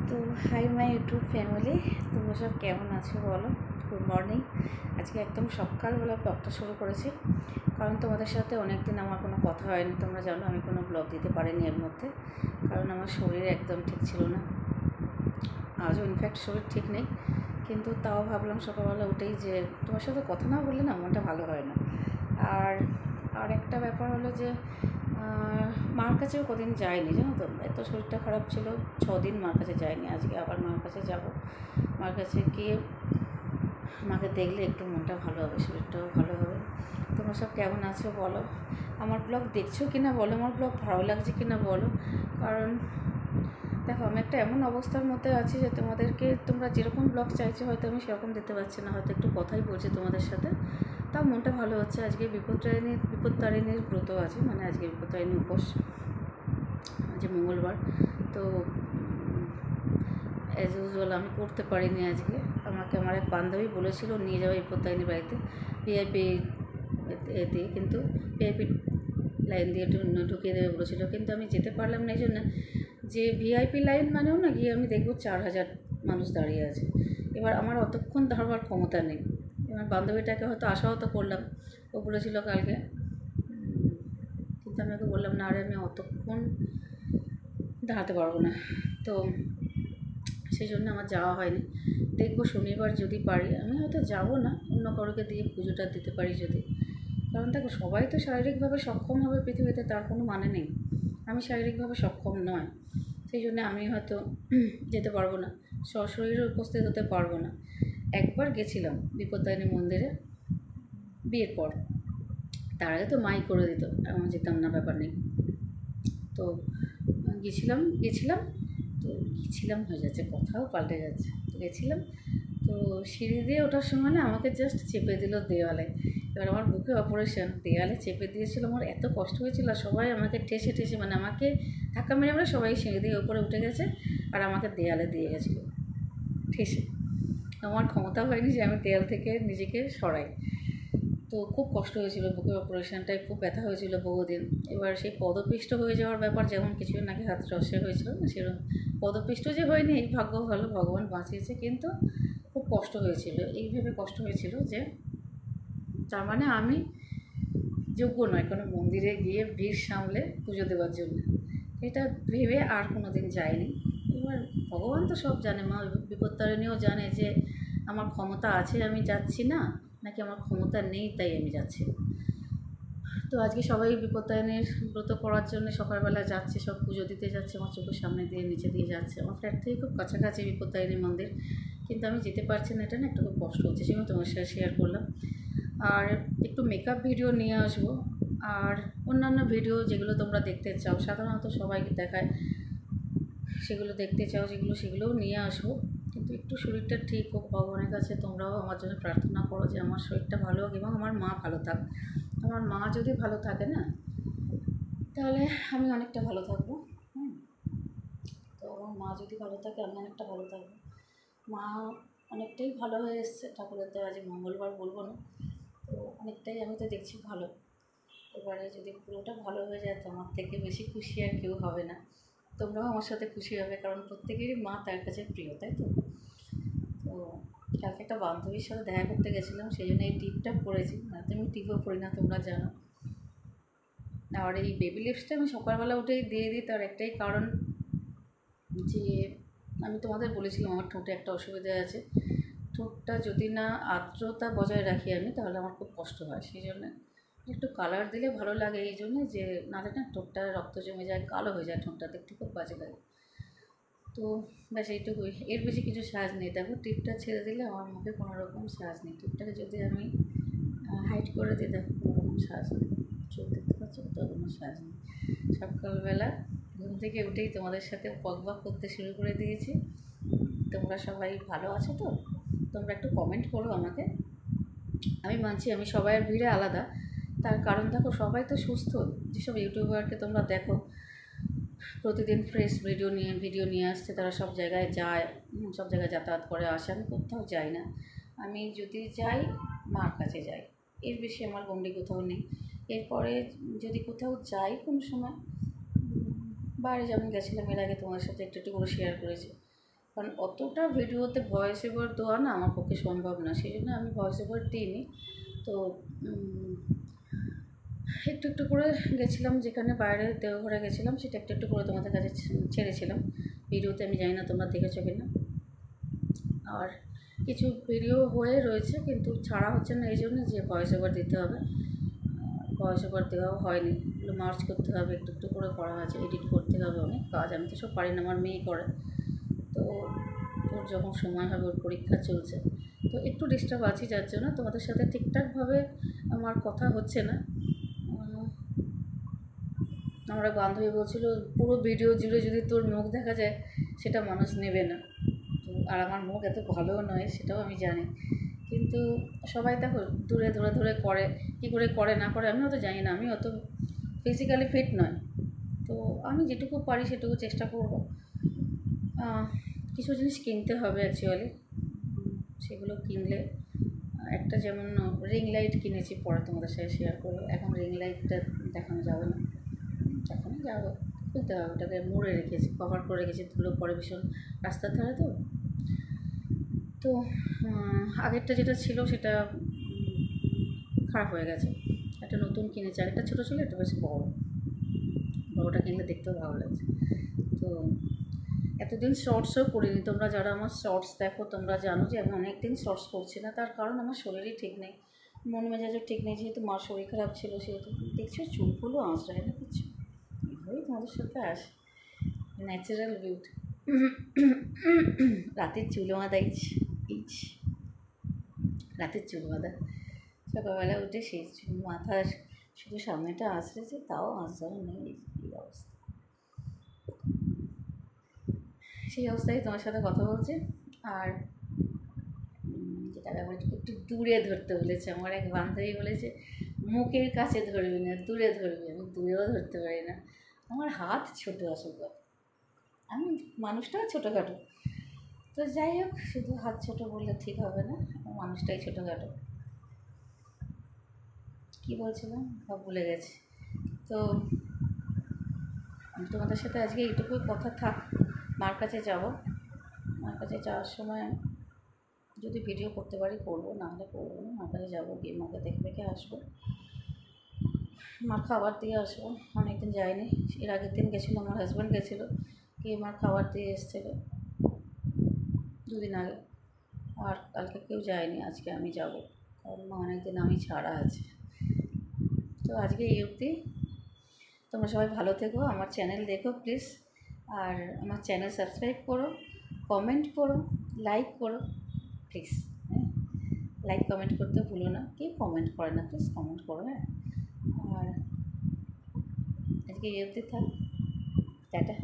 তো hi my YouTube family, তোমরা সব কেমন আছো বলো। Good morning. আজকে একদম সকালবেলা ব্লগটা শুরু করেছি, কারণ তোমাদের সাথে অনেক দিন আমার কোনো কথা হয়নি। তোমরা জানো আমি কোনো ব্লগ দিতে পারিনি এর মধ্যে, কারণ আমার শরীর একদম ঠিক ছিল না। আজও ইনফ্যাক্ট শরীর ঠিক নেই, কিন্তু তাও ভাবলাম সকালবেলা উঠেই যে তোমার সাথে কথা না বললে না মনটা ভালো হয় না। আর একটা ব্যাপার হলো যে মার কাছেও কদিন যায়নি, জানো তো, এত শরীরটা খারাপ ছিল। 6 দিন মার কাছে যায়নি। আজকে আবার মার কাছে যাব। মার কাছে গিয়ে মাকে দেখলে একটু মনটা ভালো হবে, শরীরটাও ভালো হবে। তোমরা সব কেমন আছো বলো। আমার ব্লগ দেখছো কি না বলো, আমার ব্লগ ভালো লাগছে কি না বলো। কারণ দেখো, আমি একটা এমন অবস্থার মধ্যে আছি যে তোমরা যেরকম ব্লগ চাইছো হয়তো আমি সেরকম দিতে পারছি না, হয়তো একটু কথাই বলছি তোমাদের সাথে, তাও মনটা ভালো হচ্ছে। আজকে বিপত্তারিণীর ব্রত আছে, মানে আজকে বিপত্তারিণী উপোস, যে মঙ্গলবার। তো অ্যাজ ইউজুয়াল আমি করতে পারিনি আজকে। আমাকে আমার এক বান্ধবী বলেছিল নিয়ে যাওয়া বিপত্তারিণীর বাড়িতে ভিআইপি দিয়ে, কিন্তু ভিআইপি লাইন দিয়ে ঢুকিয়ে দেবে বলেছিল, কিন্তু আমি যেতে পারলাম না। এই জন্য যে ভিআইপি লাইন মানেও না গিয়ে আমি দেখবো 4,000 মানুষ দাঁড়িয়ে আছে। এবার আমার অতক্ষণ দাঁড়াবার ক্ষমতা নেই। এবার বান্ধবীটাকে হয়তো আশাহত করলাম, ও বলেছিল কালকে, কিন্তু আমি ওকে বললাম না, আরে আমি অতক্ষণ দাঁড়াতে পারবো না। তো সেই জন্য আমার যাওয়া হয়নি। দেখবো শনিবার যদি পারি, আমি হয়তো যাবো না, অন্য কারোকে দিয়ে পুজোটা দিতে পারি যদি। কারণ দেখো, সবাই তো শারীরিকভাবে সক্ষম হবে পৃথিবীতে, তার কোনো মানে নেই। আমি শারীরিকভাবে সক্ষম নয়, সেই জন্য আমি হয়তো যেতে পারবো না, সশরীরে উপস্থিত হতে পারবো না। একবার গেছিলাম বিপত্তারিণী মন্দিরে বিয়ের পর, তার আগে তো মাই করে দিত, আমি যেতাম না, ব্যাপার নেই। তো গেছিলাম তো গেছিলাম হয়ে যাচ্ছে, কথাও পাল্টে যাচ্ছে। তো গেছিলাম, তো সিঁড়ি দিয়ে ওঠার সময় না আমাকে জাস্ট চেপে দিল দেওয়ালে। এবার আমার বুকে অপারেশন, দেওয়ালে চেপে দিয়েছিল, আমার এত কষ্ট হয়েছিল। সবাই আমাকে ঠেসে ঠেসে, মানে আমাকে ধাক্কা মেরে মেরে সবাই সিঁড়ি দিয়ে ওপরে উঠে গেছে, আর আমাকে দেওয়ালে দিয়ে গেছিলো ঠেসে। আমার ক্ষমতা হয়নি যে আমি দেয়াল থেকে নিজেকে সরাই। তো খুব কষ্ট হয়েছিল, বুকের অপারেশনটায় খুব ব্যথা হয়েছিল বহুদিন। এবার সেই পদপিষ্ট হয়ে যাওয়ার ব্যাপার, যেমন কিছু নাকি হাত রসে হয়েছিল না, সেরকম পদপিষ্ট যে হয়নি, এই ভাগ্য ভালো, ভগবান বাঁচিয়েছে। কিন্তু খুব কষ্ট হয়েছিল, এইভাবে কষ্ট হয়েছিল যে তার মানে আমি যোগ্য নয় কোনো মন্দিরে গিয়ে ভিড় সামলে পুজো দেওয়ার জন্য। এটা ভেবে আর কোনো দিন যাইনি। এবার ভগবান তো সব জানে, মা বিপত্তারিণীও জানে যে আমার ক্ষমতা আছে আমি যাচ্ছি না, নাকি আমার ক্ষমতা নেই তাই আমি যাচ্ছি। তো আজকে সবাই বিপত্তারিণীর ব্রত করার জন্য সকালবেলা যাচ্ছে, সব পুজো দিতে যাচ্ছে, আমার চোখের সামনে দিয়ে নিচে দিয়ে যাচ্ছে। আমার ফ্ল্যাট থেকে খুব কাছাকাছি বিপত্তারিণী মন্দির, কিন্তু আমি যেতে পারছি না, এটা না একটু খুব কষ্ট হচ্ছে, সেগুলো তোমার সাথে শেয়ার করলাম। আর একটু মেকআপ ভিডিও নিয়ে আসবো, আর অন্যান্য ভিডিও যেগুলো তোমরা দেখতে চাও, সাধারণত সবাইকে দেখায়, সেগুলো দেখতে চাও যেগুলো, সেগুলোও নিয়ে আসবো। কিন্তু একটু শরীরটা ঠিক হোক, ভগবানের কাছে তোমরাও আমার জন্য প্রার্থনা করো যে আমার শরীরটা ভালো হোক এবং আমার মা ভালো থাক। আমার মা যদি ভালো থাকে না, তাহলে আমি অনেকটা ভালো থাকবো। তো আমার মা যদি ভালো থাকে আমি অনেকটা ভালো থাকবো। মা অনেকটাই ভালো হয়ে এসছে ঠাকুরের দয়া, আজ মঙ্গলবার বলবো না, তো অনেকটাই আমি তো দেখছি ভালো। এবারে যদি পুরোটা ভালো হয়ে যায় তো আমার থেকে বেশি খুশি আর কেউ হবে না। তোমরাও আমার সাথে খুশি হবে, কারণ প্রত্যেকেরই মা তার কাছে প্রিয়, তাই তো। তো কালকে একটা বান্ধবীর সাথে দেখা করতে গেছিলাম, সেই জন্য এই টিপটা পরেছি, না তো আমি টিপও পরি না, তোমরা জানো। আর এই বেবি লিপসটা আমি সকালবেলা উঠেই দিয়ে দিই, তার একটাই কারণ যে আমি তোমাদের বলেছিলাম আমার ঠোঁটে একটা অসুবিধা আছে। ঠোঁটটা যদি না আর্দ্রতা বজায় রাখি আমি, তাহলে আমার খুব কষ্ট হয়। সেই জন্য একটু কালার দিলে ভালো লাগে, এই জন্য যে নাহলে না ঠোঁটটা রক্ত জমে যায়, কালো হয়ে যায়, ঠোঁটটা দেখতে খুব বাজে লাগে। তো ব্যাস এইটুকুই, এর বেশি কিছু সাজ নেই। দেখো টিপটা ছেড়ে দিলে আমার মুখে কোনো রকম সাজ নেই, টিপটাকে যদি আমি হাইট করে দিই, দেখো কোনো রকম সাজ নেই, চোখ দেখতে পাচ্ছ তো, কোনো সাজ নেই। সকালবেলা ঘুম থেকে উঠেই তোমাদের সাথে বকবক করতে শুরু করে দিয়েছি। তোমরা সবাই ভালো আছো তো? তোমরা একটু কমেন্ট করো আমাকে। আমি মানছি আমি সবাইয়ের ভিড়ে আলাদা, তার কারণ দেখো সবাই তো সুস্থ। যেসব ইউটিউবারকে তোমরা দেখো প্রতিদিন ফ্রেশ ভিডিও নিয়ে আসছে, তারা সব জায়গায় যায়, সব জায়গায় যাতায়াত করে আসে, আমি কোথাও যাই না। আমি যদি যাই মার কাছে যাই, এর বেশি আমার গণ্ডি কোথাও নেই। এরপরে যদি কোথাও যাই কোনো সময়, বাইরে যেমন গেছিলাম এর আগে তোমাদের সাথে একটু একটু করে শেয়ার করেছি, কারণ অতটা ভিডিওতে ভয়েস ওভার দেওয়া না আমার পক্ষে সম্ভব না, সেই জন্য আমি ভয়েস ওভার দিইনি। তো একটু একটু করে গেছিলাম, যেখানে বাইরে দেওঘরে গেছিলাম সেটা একটু একটু করে তোমাদের কাছে ছেড়েছিলাম ভিডিওতে। আমি জানি না তোমরা দেখেছো কিনা। আর কিছু ভিডিও হয়ে রয়েছে কিন্তু ছাড়া হচ্ছে না, এই জন্য যে ভয়েস ওভার দিতে হবে। ভয়েস ওভার দেওয়াও হয়নি, এগুলো মার্চ করতে হবে, একটু একটু করে করা হয়েছে, এডিট করতে হবে, অনেক কাজ, আমি তো সব পারি না, আমার মেয়ে করে। তো ওর যখন সময় হবে, ওর পরীক্ষা চলছে, তো একটু ডিস্টার্ব আছি, যার জন্য তোমাদের সাথে ঠিকঠাকভাবে আমার কথা হচ্ছে না। আমার এক বান্ধবী বলছিল পুরো ভিডিও জুড়ে যদি তোর মুখ দেখা যায় সেটা মানুষ নেবে না। তো আর আমার মুখ এত ভালোও নয় সেটাও আমি জানি, কিন্তু সবাই দেখো দূরে ধরে ধরে করে, কী করে করে না করে আমিও তো জানি না, আমি অত ফিজিক্যালি ফিট নয়। তো আমি যেটুকু পারি সেটুকু চেষ্টা করব। কিছু জিনিস কিনতে হবে অ্যাকচুয়ালি, সেগুলো কিনলে একটা যেমন রিং লাইট কিনেছি, পরে তোমাদের সাথে শেয়ার করবো। এখন রিং লাইটটা দেখানো যাবে না, এখনই যাবো, খুলতে হবে, ওটাকে মুড়ে রেখেছি, কভার করে রেখেছি, ধুলো পরে ভীষণ রাস্তার ধারে তো। তো আগেরটা যেটা ছিল সেটা খারাপ হয়ে গেছে, একটা নতুন কিনেছি, আরেকটা ছোটো ছিল, একটা বেশ বড়োটা কিনলে দেখতেও ভালো লাগছে। তো এতদিন শর্টসও করিনি, তোমরা যারা আমার শর্টস দেখো তোমরা জানো যে আমি অনেক দিন শর্টস করছি না, তার কারণ আমার শরীরই ঠিক নেই, মন মেজাজও ঠিক নেই, যেহেতু মার শরীর খারাপ ছিল সেহেতু। দেখছো চুলগুলো আঁচড়ায় না কিছু, এইভাবেই তোমাদের সাথে আসে, ন্যাচারাল বিউটি। রাতের চুল বাঁধা ইচ রাতের চুল বাঁধা, সকালবেলা উঠে সেই চুল মাথার শুধু সামনেটা আঁচড়েছে, তাও আঁচড়ানো নেই, এই অবস্থা। সেই অবস্থায় তোমার সাথে কথা বলছি। আর যেটা আমার একটু দূরে ধরতে বলেছে, আমার এক বান্ধবী বলেছে মুখের কাছে ধরবি না, দূরে ধরবি, আমি দূরেও ধরতে পারি না, আমার হাত ছোটো, আসল কথা আমি মানুষটাও ছোটোখাটো। তো যাই হোক, শুধু হাত ছোটো বললে ঠিক হবে না, মানুষটাই ছোটোখাটো। কী বলছিলাম সব ভুলে গেছি। তো আমি তোমাদের সাথে আজকে এইটুকুই কথা থাক। মার কাছে যাব, মার কাছে যাওয়ার সময় যদি ভিডিও করতে পারি করবো, না হলে করবো না। মার কাছে যাবো, গিয়ে মাকে দেখে দেখে আসবো, মার খাবার দিয়ে আসবো। অনেকদিন যায়নি, এর আগের দিন গেছিলো, আমার হাজব্যান্ড গেছিলো, গিয়ে মার খাবার দিয়ে এসেছিলো 2 দিন আগে। আর কালকে কেউ যায়নি, আজকে আমি যাব, কারণ মা অনেকদিন আমি ছাড়া আছে। তো আজকে এই অবধি, তোমরা সবাই ভালো থেকো, আমার চ্যানেল দেখো প্লিজ, আর আমার চ্যানেল সাবস্ক্রাইব করো, কমেন্ট করো, লাইক করো প্লিজ। হ্যাঁ, লাইক কমেন্ট করতে ভুলো না, কেউ কমেন্ট করে না, প্লিজ কমেন্ট করো। হ্যাঁ, আর আজকে এই অবধি থাক, টাটা।